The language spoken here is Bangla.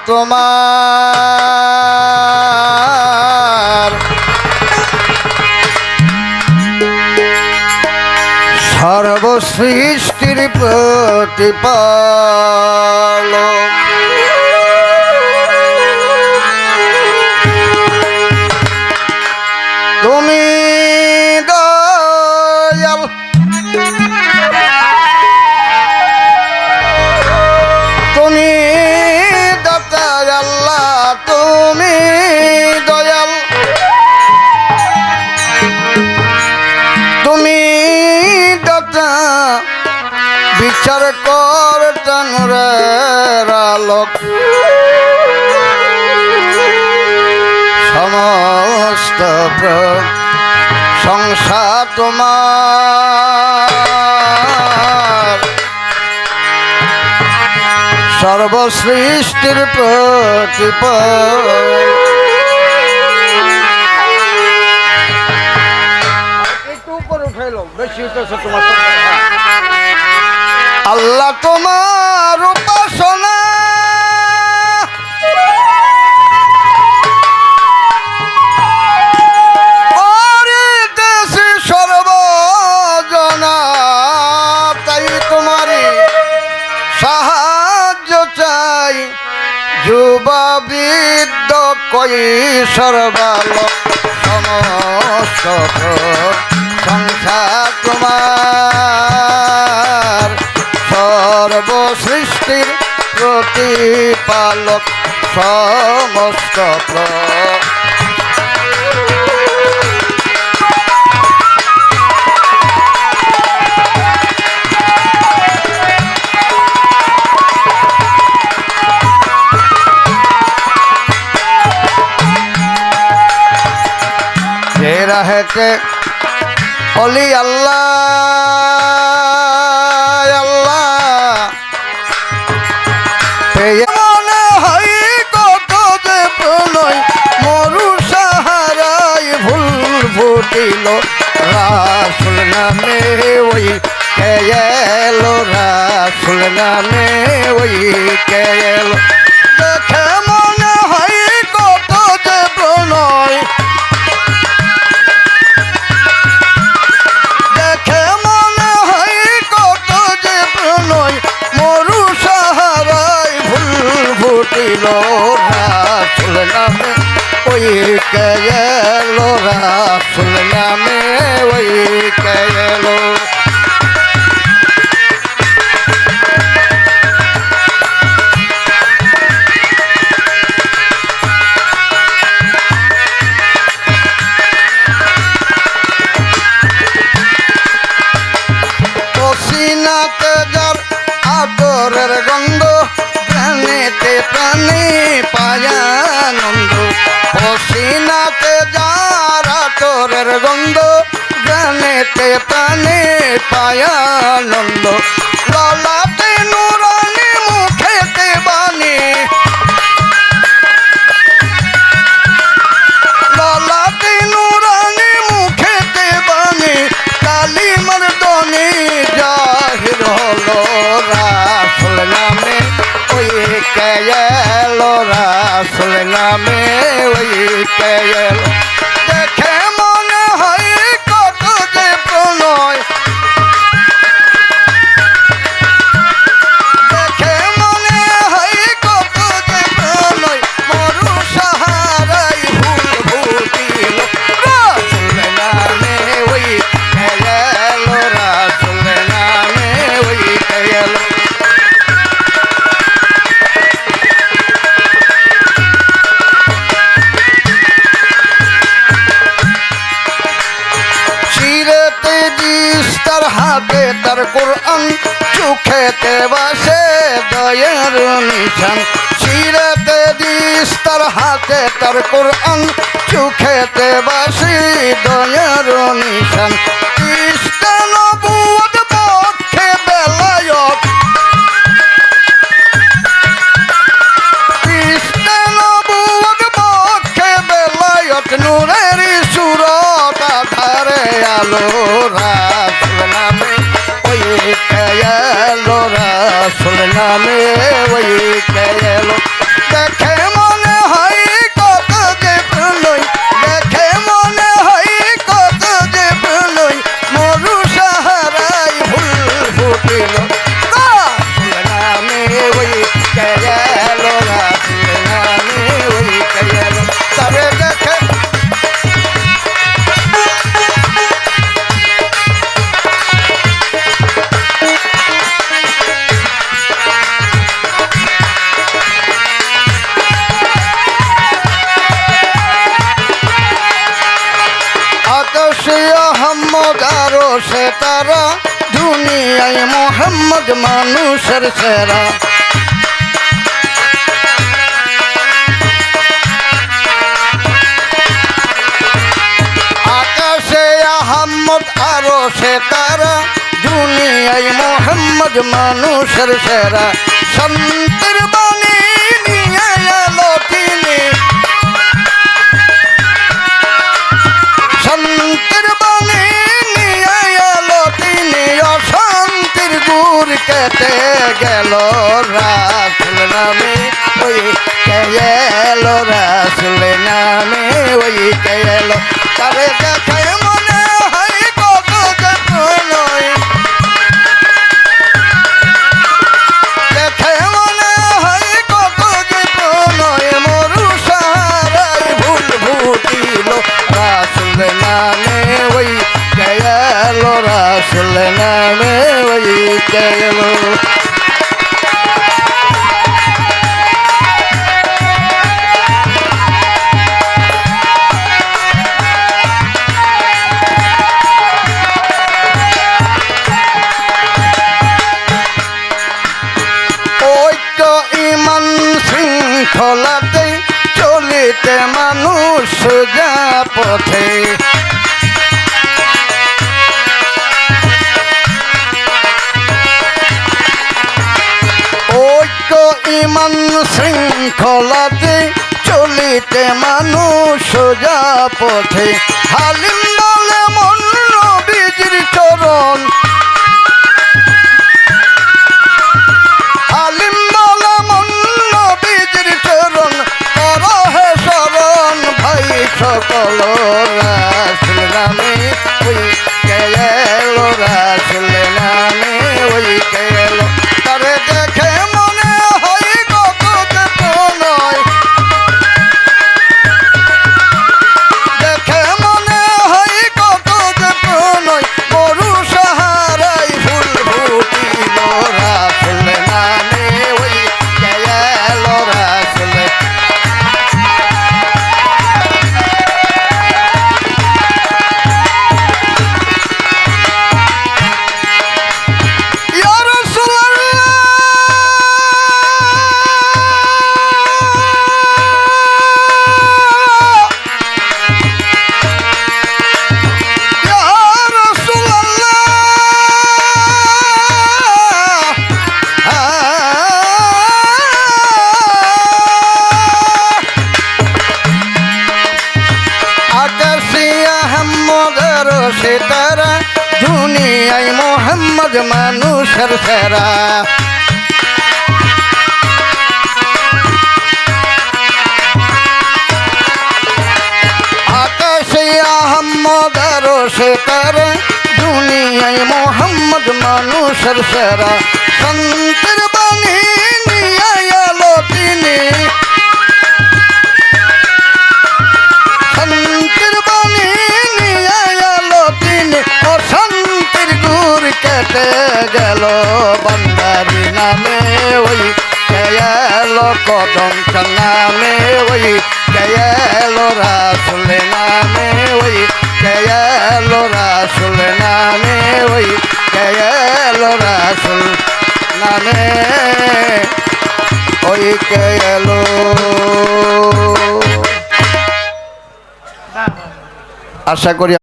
তোমার সর্বসৃষ্টির প্রতিপালক তুমি দয়াল তুমি দাতা আল্লাহ তুমি দয়াল তুমি দাতা বিচার করতা নূরের আলোক সমস্ত প্রশংসা তোমার সর্বসৃষ্টির প্রতিপালক একটু উপরে উঠাইলো বেশি উঠেছে তোমার আল্লাহ তোমার উপাসনা করিতেছি সর্বজনা তাই তোমারই সাহায্য চাই যুবা বৃদ্ধ কৈশোর বালক সমস্ত সংসার তোমার সর্বসৃষ্টির প্রতিপালক সমস্ত रहते ओली अल्लाह अल्लाह मने हई कत जे प्रणय मरु साहाराय भूल फुटिल रासुल नामे ओई के एलो रासुल नामे ओई के एलो देखे मने हई कत जे प्रणय रासुल नामे वही कहलो रासुल नामे वही कहलो पसीनाते जार आदरेर गंध प्राणेते प्राणे पायानंद पसीनाते जारा तोरेर गंध प्राणेते प्राणे पायानंद ललाटे नुरानी मुखेते बानी ललाटे नुरानी मुखेते बानी काली मर्दनी जाहिर हलो रासुल नामे कहलो रासुल नामे वही कहलो देखे मने हई कत जे प्रणय देखे मने हई कत जे प्रणय मरु साहाराय भूल फुटिल रासुल नामे वही कहलो रासुल नामे वही कहलो हाथे तर कुरान चुखेते बसे दयर निशान सिरते दिस तर हाथे तर कुरान चुखेते बसे दयर निशान ख्रिस्टान बुद पक्षे बेलायत ख्रिस्टान बुद पक्षे बेलायत नूरेर सूरत आधारे आलो रासुल नामे वही कहलो रासुल नामे वही कहलो देख আরো সে তারা দুনিয়ায় মোহাম্মদ মানুষের সেরা আকাশে আহম্মদ আরো সে তারা দুনিয়ায় মোহাম্মদ মানুষের সেরা শান্তির বাণী নিয়ে এলো তিনি শান্তির বাণী নিয়ে এলো তিনি অশান্তির গুর কেটে গেল রাসূল নামে ওই কে এলো রাসূল নামে ওই কে এলো তারে দেখে মনে হয় কত যে প্রণয় দেখে মনে হয় কত যে প্রণয় মরু সারাই ভুল ভুটিল রাসূল নামে ওই কে এলো রাসূল নামে ওই কে এলো শৃঙ্খলাতে চলিতে মানুষ যা পথে ঐক্য ইমান শৃঙ্খলাতে চলিতে মানুষ যা পথে হালিম বলে মন নবীজির চরণ হালিম বলে মন নবীজির চরণ কর হে শরণ ভাই সকল রাসূল নামে ওই কে এলো রাসূল নামে ওই কে এলো তারে দেখে মনে হয় কত যে প্রণয় দেখে মনে হয় কত যে প্রণয় মরু সাহারাই ফুল ফুটিল রাসূল নামে ওই কে এলো রাসূল ইয়া রাসূলুল্লাহ ইয়া রাসূলুল্লাহ আকাশে আহম্মদের সিতারা দুনিয়ায় মোহাম্মদ মানুষের সেরা আকাশে আহম্মদের সিতারা দুনিয়ায় মোহাম্মদ মানুষের সেরা শান্তির বাণী নিয়ে এলো তিনি শান্তির বাণী নিয়ে এলো তিনি অশান্তির গুর কেটে গেল বান্দারি নামে ওই কে এলো কদম নামে ওই কে এলো রাসূল নামে ওই কে এলো রাসূল নামে ওই কে এলো রাসূল নামে ওই কে এলো আশা করি